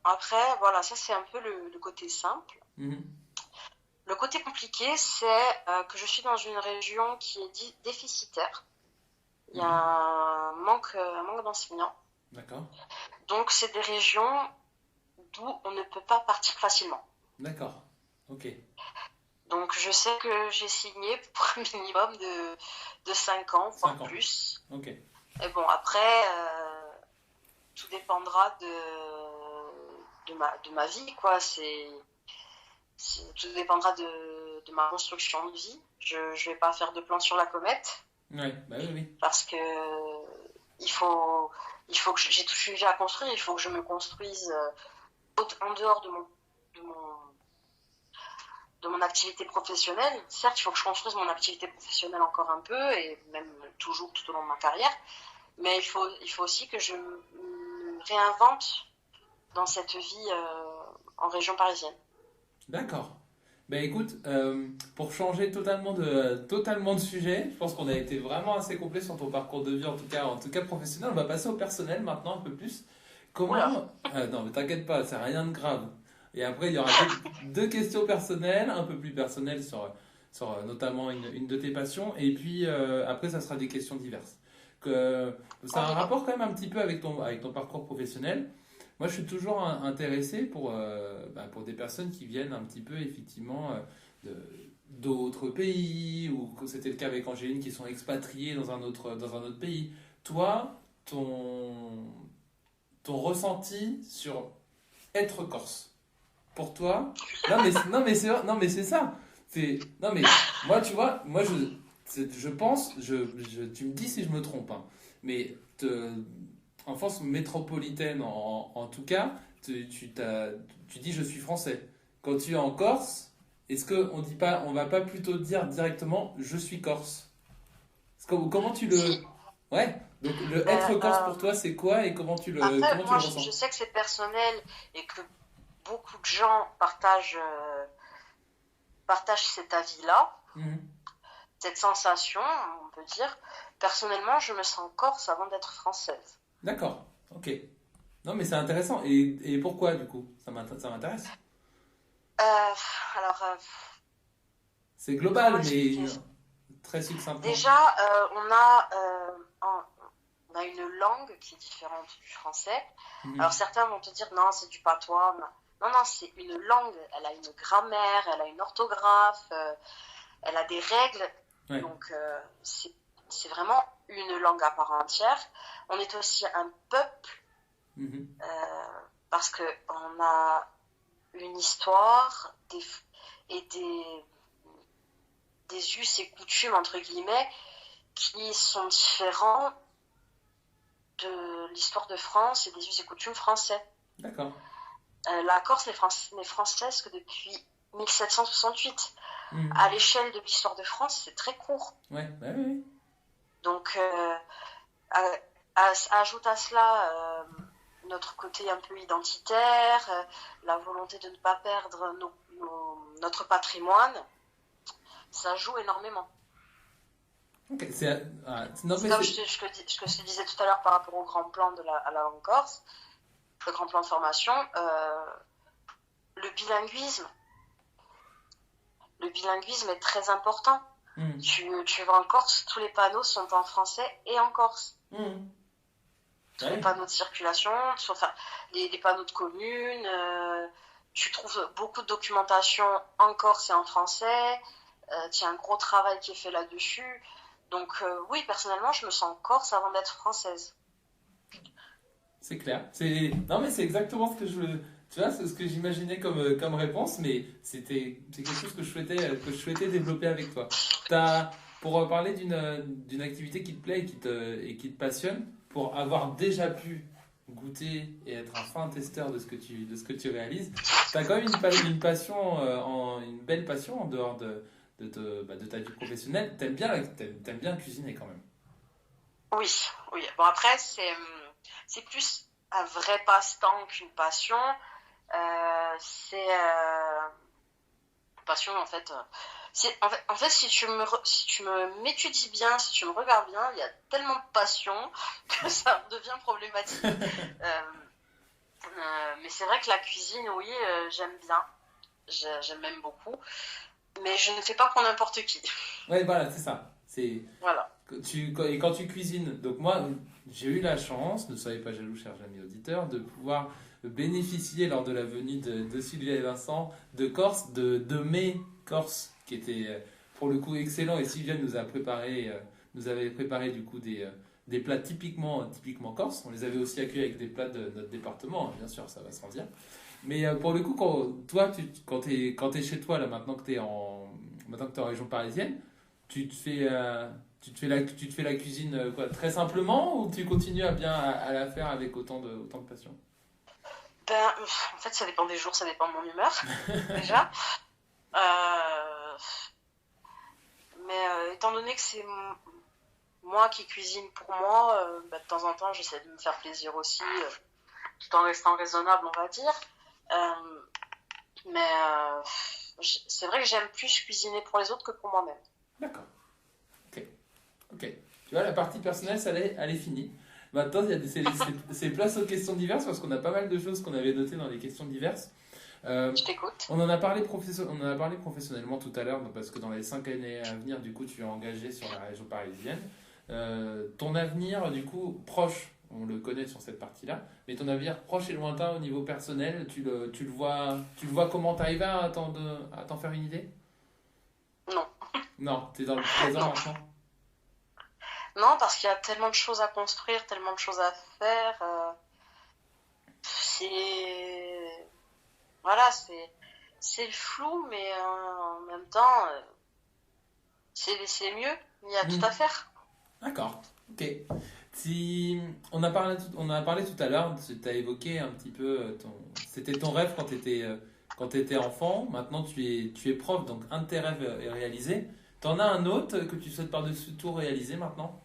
Après, voilà, ça c'est un peu le côté simple. Mhm. Le côté compliqué, c'est que je suis dans une région qui est déficitaire. Il y a Mhm. un manque d'enseignants. D'accord, Donc, c'est des régions d'où on ne peut pas partir facilement. d'accord. Ok. Donc, je sais que j'ai signé pour un minimum de 5 ans, voire 5 ans. plus. Ok. Et bon, après, tout dépendra de ma vie, quoi. Tout dépendra de ma construction de vie. Je ne vais pas faire de plan sur la comète Ouais, bah oui, oui. parce que il faut, il faut que j'ai toute une vie à construire. Il faut que je me construise en dehors de mon, de mon activité professionnelle. Certes, il faut que je construise mon activité professionnelle encore un peu et même toujours tout au long de ma carrière. Mais il faut aussi que je me réinvente dans cette vie en région parisienne. D'accord. Bah écoute, pour changer totalement de sujet, je pense qu'on a été vraiment assez complet sur ton parcours de vie, en tout cas professionnel. On va passer au personnel maintenant un peu plus. Oula. Comment... non, mais t'inquiète pas, c'est rien de grave. Et après, il y aura deux questions personnelles, un peu plus personnelles sur notamment une de tes passions. Et puis après, ça sera des questions diverses. Ça On a un y va. rapport quand même un petit peu avec ton parcours professionnel. Moi, je suis toujours intéressé pour des personnes qui viennent un petit peu, effectivement, d'autres pays, ou que c'était le cas avec Angéline, qui sont expatriés dans un autre pays. Toi, ton ressenti sur être corse, pour toi, non, mais c'est vrai, non, mais c'est ça. Non, mais moi, tu vois, je pense, tu me dis si je me trompe, hein, mais en France métropolitaine, en tout cas, tu dis je suis français. Quand tu es en Corse, est-ce qu'on dit pas, on va pas plutôt dire directement je suis corse? Comment tu Si. le... Ouais, donc le Euh, être corse pour euh, toi, c'est quoi et Après, comment tu moi, le je ressens? sais que c'est personnel et que beaucoup de gens partagent cet avis-là, Mhm. cette sensation, on peut dire. personnellement, je me sens corse avant d'être française. D'accord, ok. Non, mais c'est intéressant. Et pourquoi, du coup? Ça m'intéresse. Euh, alors, C'est comment global, mais expliquer? très succinctement. Déjà, on a une langue qui est différente du français. Alors, Mhm. certains vont te dire, non, c'est du patois. Non, non, c'est une langue. Elle a une grammaire, elle a une orthographe, elle a des règles. Ouais. Donc, c'est vraiment une langue à part entière. On est aussi un peuple Mhm. parce que on a une histoire et des us et coutumes, entre guillemets, qui sont différents de l'histoire de France et des us et coutumes français. D'accord. La Corse n'est française que depuis 1768. À Mhm. l'échelle de l'histoire de France, c'est très court. Ouais, bah oui, oui. Donc, à- ajoute à cela notre côté un peu identitaire, la volonté de ne pas perdre notre patrimoine, ça joue énormément. Ok, non, C'est mais comme c'est. je te disais tout à l'heure par rapport au grand plan à la langue corse, le grand plan de formation, le bilinguisme. Le bilinguisme est très important. Mhm. Tu vas en Corse, tous les panneaux sont en français et en corse. Mhm. Tous les Ouais. panneaux de circulation, enfin, les panneaux de communes, tu trouves beaucoup de documentation en corse et en français. Il y a un gros travail qui est fait là-dessus. Donc oui, personnellement, je me sens corse avant d'être française. C'est clair. Non, mais c'est exactement ce que je. Tu vois, c'est ce que j'imaginais comme réponse, mais c'est quelque chose que je souhaitais développer avec toi. Pour parler d'une activité qui te plaît et qui te passionne, pour avoir déjà pu goûter et être un fin testeur de ce que tu réalises, tu as quand même une passion, une belle passion en dehors de ta vie professionnelle. T'aimes bien cuisiner quand même. Oui, oui. Bon, après, c'est plus un vrai passe-temps qu'une passion. C'est une passion, en fait. Si si tu m'étudies bien, si tu me regardes bien, il y a tellement de passion que ça devient problématique. Euh, mais c'est vrai que la cuisine, oui, j'aime bien. J'aime même beaucoup. Mais je ne fais pas pour n'importe qui. Ouais, voilà, c'est ça. Voilà. Et quand tu cuisines, donc moi, j'ai eu la chance, ne soyez pas jaloux, chers amis auditeurs, de pouvoir bénéficier lors de la venue de Sylvia et Vincent de Corse, de mets corse, qui étaient pour le coup excellents. Et Sylvia nous avait préparé du coup des plats typiquement corse. On les avait aussi accueillis avec des plats de notre département, hein, bien sûr, ça va sans dire. Mais pour le coup, quand t'es chez toi, là, maintenant que t'es en région parisienne, tu te fais, tu te fais la cuisine quoi, très simplement ou tu continues à la faire avec autant de passion? Ben, en fait, ça dépend des jours, ça dépend de mon humeur, déjà. Euh, mais étant donné que moi qui cuisine pour moi, ben, de temps en temps, j'essaie de me faire plaisir aussi, tout en restant raisonnable, on va dire. Euh, mais c'est vrai que j'aime plus cuisiner pour les autres que pour moi-même. D'accord, ok, ok. Tu vois, la partie personnelle, elle est finie. Maintenant, il y a c'est place aux questions diverses parce qu'on a pas mal de choses qu'on avait notées dans les questions diverses. Euh, Je t'écoute. on en a parlé professionnellement tout à l'heure, donc parce que dans les 5 années à venir, du coup, tu es engagé sur la région parisienne. Ton avenir, du coup, proche, on le connaît sur cette partie-là, mais ton avenir proche et lointain au niveau personnel, tu le vois comment t'arrives à t'en faire une idée? Non, Non, t'es dans le présent non. maintenant. Non, parce qu'il y a tellement de choses à construire, tellement de choses à faire. C'est voilà, c'est le flou, mais en même temps, c'est mieux. Il y a tout Hmm, à faire. d'accord, ok. Si on a parlé tout à l'heure, tu as évoqué un petit peu c'était ton rêve quand tu étais enfant. Maintenant, tu es prof, donc un de tes rêves est réalisé. T'en as un autre que tu souhaites par-dessus tout réaliser maintenant?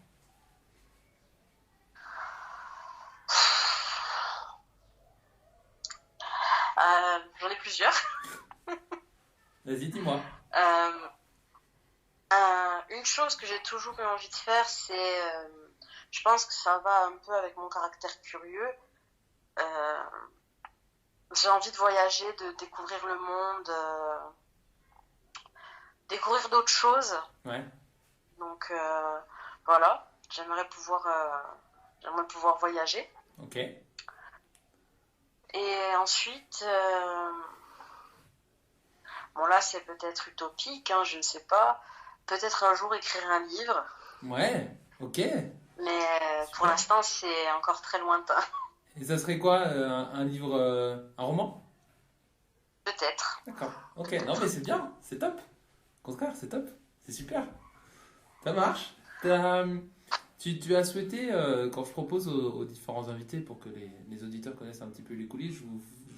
J'en ai plusieurs. Vas-y, dis-moi. Euh, une chose que j'ai toujours eu envie de faire, c'est, je pense que ça va un peu avec mon caractère curieux. Euh, j'ai envie de voyager, de découvrir le monde, découvrir d'autres choses. Ouais. Donc voilà, j'aimerais pouvoir voyager. Ok. Et ensuite, bon là c'est peut-être utopique, hein, je ne sais pas. Peut-être un jour écrire un livre, Ouais. Ok. mais pour Super. l'instant c'est encore très lointain. Et ça serait quoi, un livre, un roman? Peut-être, D'accord. Ok. Non, mais peut-être. c'est bien. C'est top. Au contraire, c'est top. C'est super. Ça marche. T'as, tu as souhaité, quand je propose aux différents invités pour que les auditeurs connaissent un petit peu les coulisses, je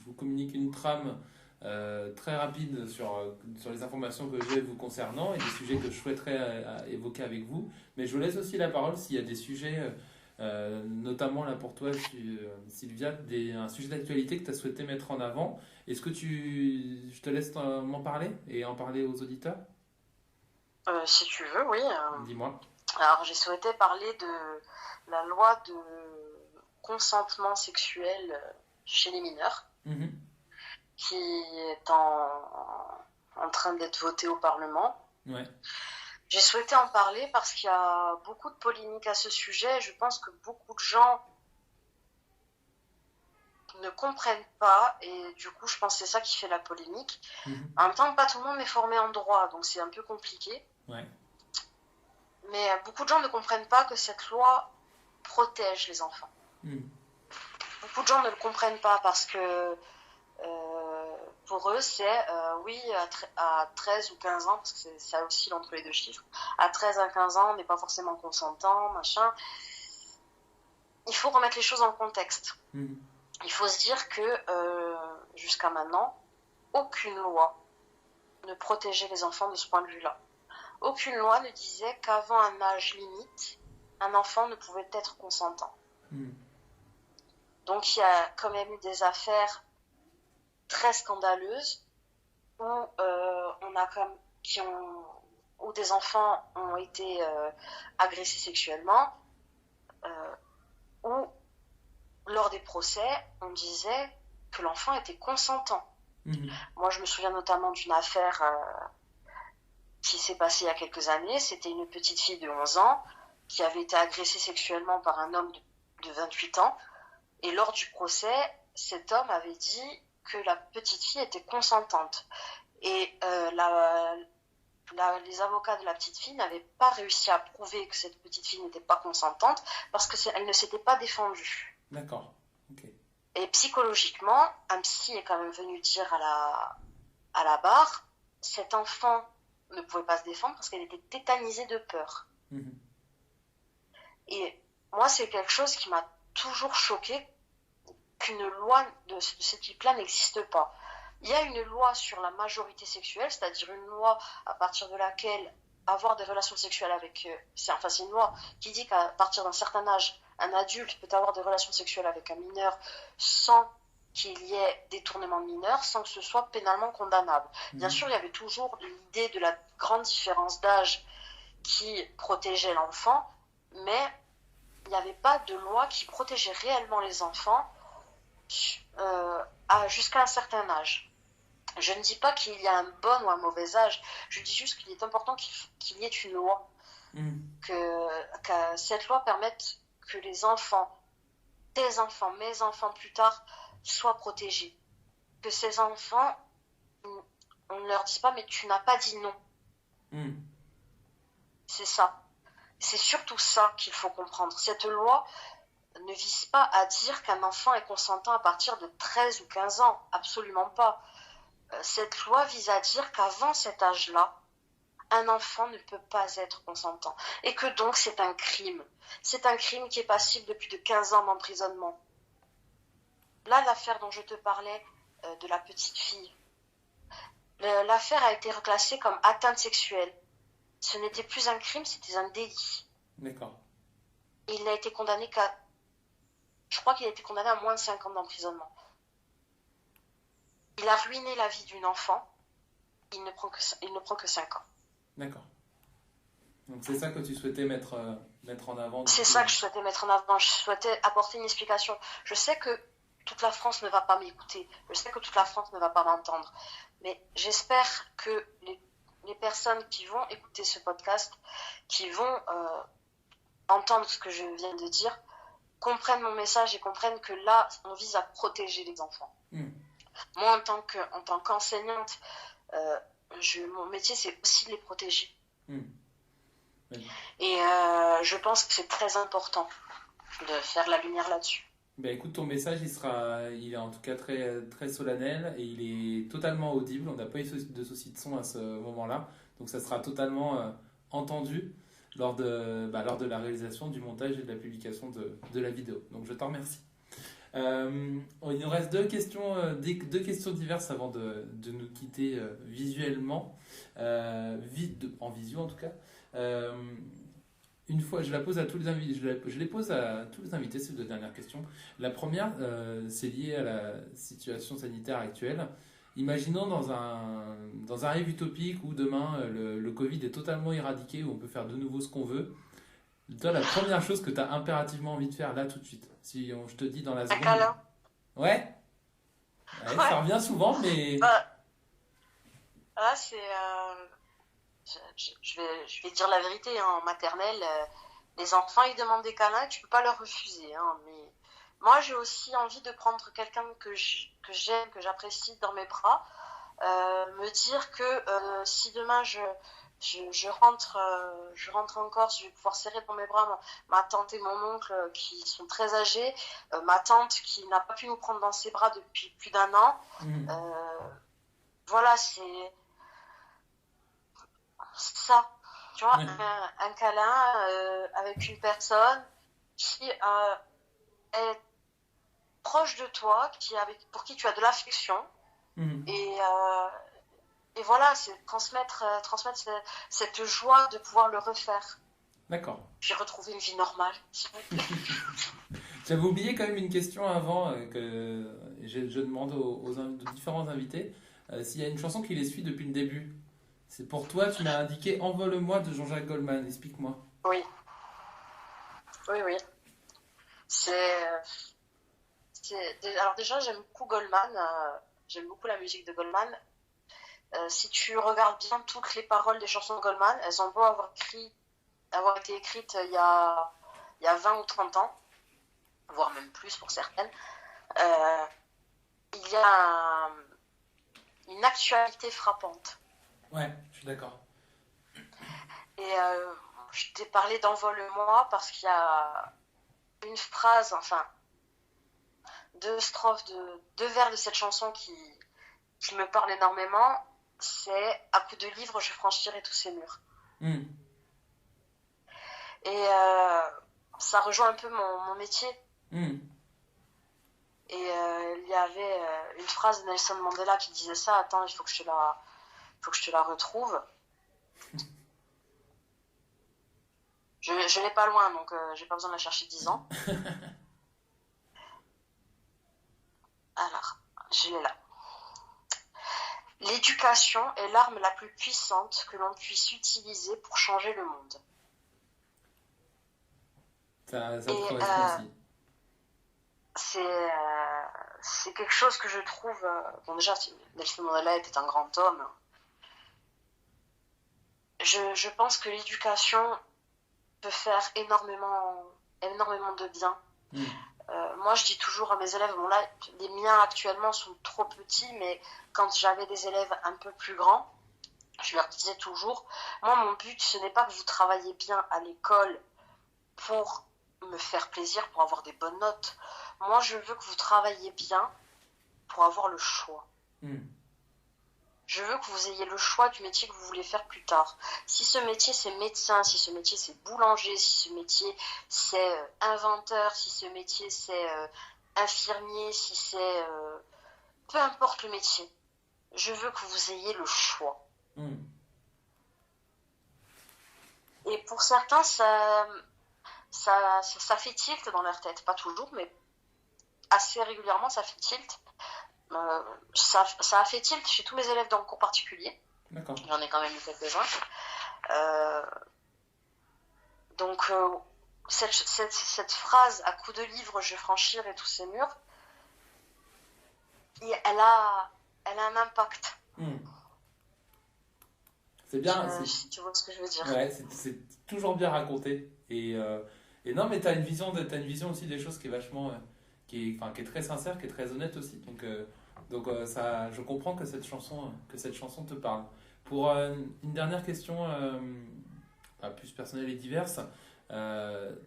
vous communique une trame très rapide sur les informations que j'ai vous concernant et des sujets que je souhaiterais évoquer avec vous. Mais je vous laisse aussi la parole s'il y a des sujets, notamment là pour toi, Sylvia, un sujet d'actualité que tu as souhaité mettre en avant. Est-ce que je te laisse m'en parler et en parler aux auditeurs? Si tu veux, oui. Dis-moi. Alors j'ai souhaité parler de la loi de consentement sexuel chez les mineurs, Mhm. qui est en train d'être votée au Parlement. Ouais. J'ai souhaité en parler parce qu'il y a beaucoup de polémiques à ce sujet. Je pense que beaucoup de gens ne comprennent pas et du coup je pense que c'est ça qui fait la polémique. Mhm. En même temps, pas tout le monde est formé en droit, donc c'est un peu compliqué. Ouais. Mais beaucoup de gens ne comprennent pas que cette loi protège les enfants. Mhm. Beaucoup de gens ne le comprennent pas parce que pour eux, c'est oui, à 13 ou 15 ans, parce que ça oscille entre les deux chiffres, à 13 à 15 ans, on n'est pas forcément consentant, machin. Il faut remettre les choses en contexte. Mhm. Il faut se dire que jusqu'à maintenant, aucune loi ne protégeait les enfants de ce point de vue-là. Aucune loi ne disait qu'avant un âge limite, un enfant ne pouvait être consentant. Mhm. Donc il y a quand même eu des affaires très scandaleuses où on a comme où des enfants ont été agressés sexuellement, où lors des procès, on disait que l'enfant était consentant. Mhm. Moi, je me souviens notamment d'une affaire qui s'est passée il y a quelques années. C'était une petite fille de 11 ans qui avait été agressée sexuellement par un homme de 28 ans. Et lors du procès, cet homme avait dit que la petite fille était consentante. Et les avocats de la petite fille n'avaient pas réussi à prouver que cette petite fille n'était pas consentante parce qu'elle ne s'était pas défendue. D'accord. Ok. Et psychologiquement, un psy est quand même venu dire à la barre, cet enfant ne pouvait pas se défendre parce qu'elle était tétanisée de peur. Mhm. Et moi, c'est quelque chose qui m'a toujours choquée, qu'une loi de ce type-là n'existe pas. Il y a une loi sur la majorité sexuelle, c'est-à-dire une loi à partir de laquelle avoir des relations sexuelles avec... c'est une loi qui dit qu'à partir d'un certain âge, un adulte peut avoir des relations sexuelles avec un mineur sans qu'il y ait détournement de mineur, sans que ce soit pénalement condamnable. Bien sûr, il y avait toujours l'idée de la grande différence d'âge qui protégeait l'enfant, mais il n'y avait pas de loi qui protégeait réellement les enfants jusqu'à un certain âge. Je ne dis pas qu'il y a un bon ou un mauvais âge, je dis juste qu'il est important qu'il y ait une loi, que cette loi permette que les enfants, tes enfants, mes enfants plus tard, soient protégés. Que ces enfants, on ne leur dise pas mais tu n'as pas dit non. C'est ça. C'est surtout ça qu'il faut comprendre. Cette loi ne vise pas à dire qu'un enfant est consentant à partir de 13 ou 15 ans. Absolument pas. Cette loi vise à dire qu'avant cet âge-là, un enfant ne peut pas être consentant. Et que donc c'est un crime. C'est un crime qui est passible de plus de 15 ans d'emprisonnement. Là, l'affaire dont je te parlais, de la petite fille, l'affaire a été reclassée comme atteinte sexuelle. Ce n'était plus un crime, c'était un délit. D'accord. Et il n'a été condamné qu'à... Je crois qu'il a été condamné à moins de 5 ans d'emprisonnement. Il a ruiné la vie d'une enfant. Il ne prend que 5 ans. D'accord. Donc c'est ça que tu souhaitais mettre en avant. C'est ça que je souhaitais mettre en avant. Je souhaitais apporter une explication. Je sais que toute la France ne va pas m'écouter. Je sais que toute la France ne va pas m'entendre. Mais j'espère que les personnes qui vont écouter ce podcast, qui vont entendre ce que je viens de dire, comprennent mon message et comprennent que là, on vise à protéger les enfants. Moi, en tant qu'enseignante, mon métier, c'est aussi de les protéger. Et je pense que c'est très important de faire la lumière là-dessus. Ben écoute, ton message, il est en tout cas très, très solennel et il est totalement audible. On n'a pas eu de souci de son à ce moment-là. Donc ça sera totalement entendu lors de la réalisation, du montage et de la publication de la vidéo. Donc je t'en remercie. Il nous reste deux questions diverses avant de nous quitter visuellement, en visio en tout cas. Une fois, je la pose à tous les invités, je les pose à tous les invités, ces deux dernières questions. La première, c'est lié à la situation sanitaire actuelle. Imaginons dans un rêve utopique où demain le Covid est totalement éradiqué, où on peut faire de nouveau ce qu'on veut. Toi, la première chose que tu as impérativement envie de faire là tout de suite, si je te dis dans la seconde. Un câlin. Ouais. Ouais. Ça revient souvent, mais. Là, c'est. Je vais dire la vérité, hein, en maternelle, les enfants, ils demandent des câlins et tu peux pas leur refuser. Hein, mais moi, j'ai aussi envie de prendre quelqu'un que j'aime, que j'apprécie dans mes bras, me dire que si demain je rentre en Corse, je vais pouvoir serrer dans mes bras ma tante et mon oncle qui sont très âgés, ma tante qui n'a pas pu nous prendre dans ses bras depuis plus d'1 an. Voilà, c'est ça, tu vois, un câlin avec une personne qui est proche de toi, pour qui tu as de l'affection, et voilà, c'est transmettre cette joie de pouvoir le refaire. D'accord. Puis retrouver une vie normale, s'il vous plaît. J'avais oublié quand même une question avant que je demande aux différents invités s'il y a une chanson qui les suit depuis le début. C'est pour toi, tu m'as indiqué Envole-moi de Jean-Jacques Goldman. Explique-moi. Oui. Alors déjà, j'aime beaucoup Goldman. J'aime beaucoup la musique de Goldman. Si tu regardes bien toutes les paroles des chansons de Goldman, elles ont beau avoir été écrites il y a 20 ou 30 ans, voire même plus pour certaines. Il y a une actualité frappante. Ouais, je suis d'accord. Et je t'ai parlé d'Envole-moi parce qu'il y a une phrase, enfin, 2 strophes, 2 vers de cette chanson qui me parle énormément. C'est « À coups de livre, je franchirai tous ces murs ». Et ça rejoint un peu mon métier. Et il y avait une phrase de Nelson Mandela qui disait ça. Attends, il faut que je te la retrouve. Je l'ai pas loin, donc j'ai pas besoin de la chercher 10 ans. Alors, je l'ai là. L'éducation est l'arme la plus puissante que l'on puisse utiliser pour changer le monde. Ça te correspond aussi. C'est quelque chose que je trouve... bon, déjà, Nelson Mandela était un grand homme. Je pense que l'éducation peut faire énormément de bien. Moi, je dis toujours à mes élèves, bon là, les miens actuellement sont trop petits, mais quand j'avais des élèves un peu plus grands, je leur disais toujours, moi, mon but, ce n'est pas que vous travaillez bien à l'école pour me faire plaisir, pour avoir des bonnes notes. Moi, je veux que vous travailliez bien pour avoir le choix. Je veux que vous ayez le choix du métier que vous voulez faire plus tard. Si ce métier c'est médecin, si ce métier c'est boulanger, si ce métier c'est inventeur, si ce métier c'est infirmier, si c'est... peu importe le métier, je veux que vous ayez le choix. Et pour certains, ça fait tilt dans leur tête. Pas toujours, mais assez régulièrement, ça fait tilt. Ça a fait tilt chez tous mes élèves dans le cours particulier. D'accord. J'en ai quand même eu quelques-uns. Donc, cette phrase, à coup de livre, je franchirai tous ces murs, elle a un impact. C'est bien. Si tu vois ce que je veux dire. Ouais, c'est toujours bien raconté. Et non, mais t'as une vision aussi des choses qui est vachement, qui est très sincère, qui est très honnête aussi. Donc ça, je comprends que cette chanson te parle. Pour une dernière question, plus personnelle et diverse,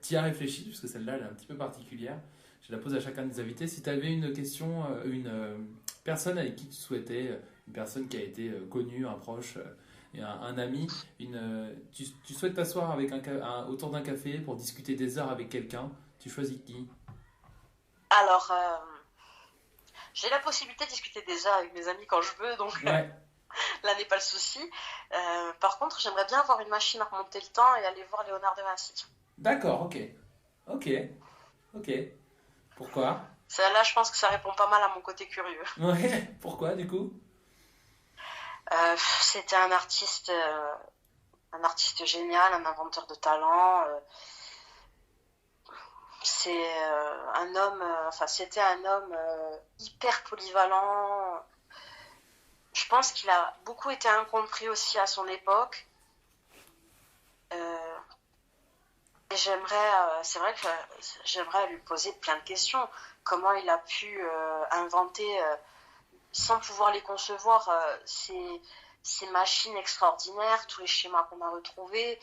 t'y as réfléchi, parce que celle-là, elle est un petit peu particulière. Je la pose à chacun des invités. Si tu avais une question, une personne avec qui tu souhaitais, une personne qui a été connue, un proche, un ami, tu souhaites t'asseoir avec autour d'un café pour discuter des heures avec quelqu'un, tu choisis qui? Alors, j'ai la possibilité de discuter des heures avec mes amis quand je veux, donc Ouais, là n'est pas le souci. Par contre, j'aimerais bien avoir une machine à remonter le temps et aller voir Léonard de Vinci. d'accord, ok. Ok, ok. Pourquoi? Là, je pense que ça répond pas mal à mon côté curieux. Ouais, pourquoi du coup? C'était un artiste génial, un inventeur de talent. C'était un homme hyper polyvalent. Je pense qu'il a beaucoup été incompris aussi à son époque. Euh, et c'est vrai que j'aimerais lui poser plein de questions. Comment il a pu inventer, sans pouvoir les concevoir, ces machines extraordinaires, tous les schémas qu'on a retrouvés.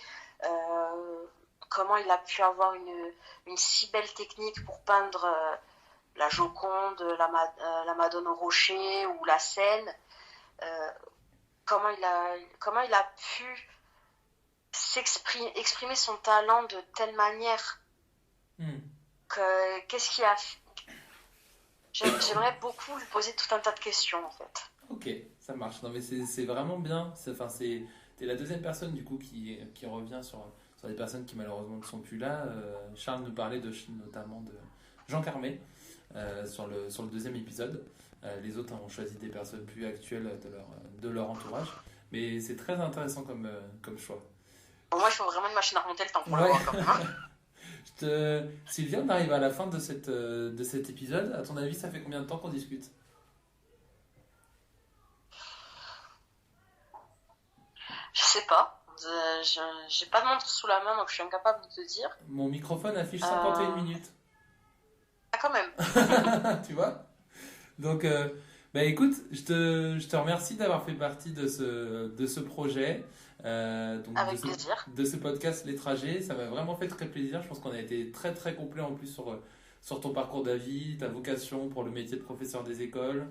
Comment il a pu avoir une si belle technique pour peindre la Joconde, la Madone au rocher ou la Seine. Euh, comment il a pu exprimer son talent de telle manière Hmm. qu'est-ce qui a J'aimerais beaucoup lui poser tout un tas de questions en fait. Ok, ça marche. Non mais c'est vraiment bien. T'es la deuxième personne du coup qui revient sur les personnes qui malheureusement ne sont plus là. Charles nous parlait notamment de Jean Carmé sur le deuxième épisode. Les autres ont choisi des personnes plus actuelles de leur entourage. Mais c'est très intéressant comme choix. Bon, moi, il faut vraiment une machine à remonter le temps pour Ouais. l'avoir quand même. Hein. Sylvia, on arrive à la fin de cet épisode. À ton avis, ça fait combien de temps qu'on discute? Je sais pas. J'ai pas de montre sous la main, donc je suis incapable de te dire. Mon microphone affiche 51 minutes. Ah, quand même. Tu vois? Donc, bah écoute, je te remercie d'avoir fait partie de ce projet, donc Avec plaisir. de ce podcast Les Trajets. Ça m'a vraiment fait très plaisir. Je pense qu'on a été très très complet en plus sur ton parcours de vie, ta vocation pour le métier de professeur des écoles,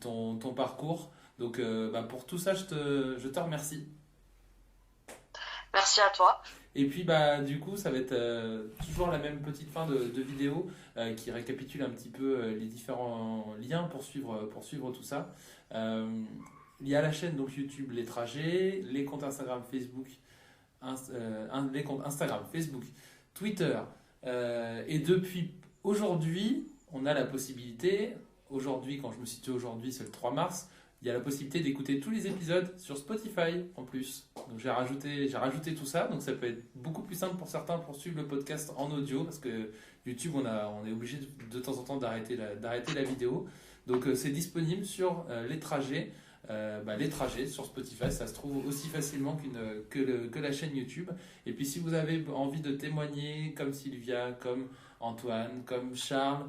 ton parcours. Donc, pour tout ça, je te remercie. Merci à toi. Et puis du coup ça va être toujours la même petite fin de vidéo qui récapitule un petit peu les différents liens pour suivre tout ça. Il y a la chaîne donc YouTube Les Trajets, les comptes Instagram, Facebook, les comptes Instagram, Facebook, Twitter. Et depuis aujourd'hui, on a la possibilité, aujourd'hui, quand je me situe aujourd'hui, c'est le 3 mars, il y a la possibilité d'écouter tous les épisodes sur Spotify en plus. Donc j'ai rajouté tout ça, donc ça peut être beaucoup plus simple pour certains pour suivre le podcast en audio, parce que YouTube, on est obligé de temps en temps d'arrêter la vidéo. Donc c'est disponible sur les trajets sur Spotify, ça se trouve aussi facilement que la chaîne YouTube. Et puis si vous avez envie de témoigner, comme Sylvia, comme Antoine, comme Charles,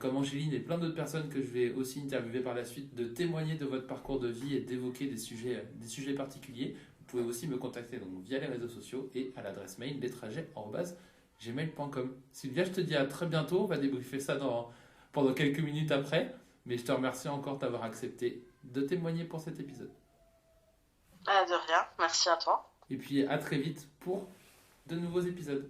comme Angéline et plein d'autres personnes que je vais aussi interviewer par la suite, de témoigner de votre parcours de vie et d'évoquer des sujets particuliers, vous pouvez aussi me contacter donc via les réseaux sociaux et à l'adresse mail lestrajets@gmail.com. Sylvia, je te dis à très bientôt, on va débriefer ça pendant quelques minutes après, mais je te remercie encore d'avoir accepté de témoigner pour cet épisode. De rien, merci à toi. Et puis à très vite pour de nouveaux épisodes.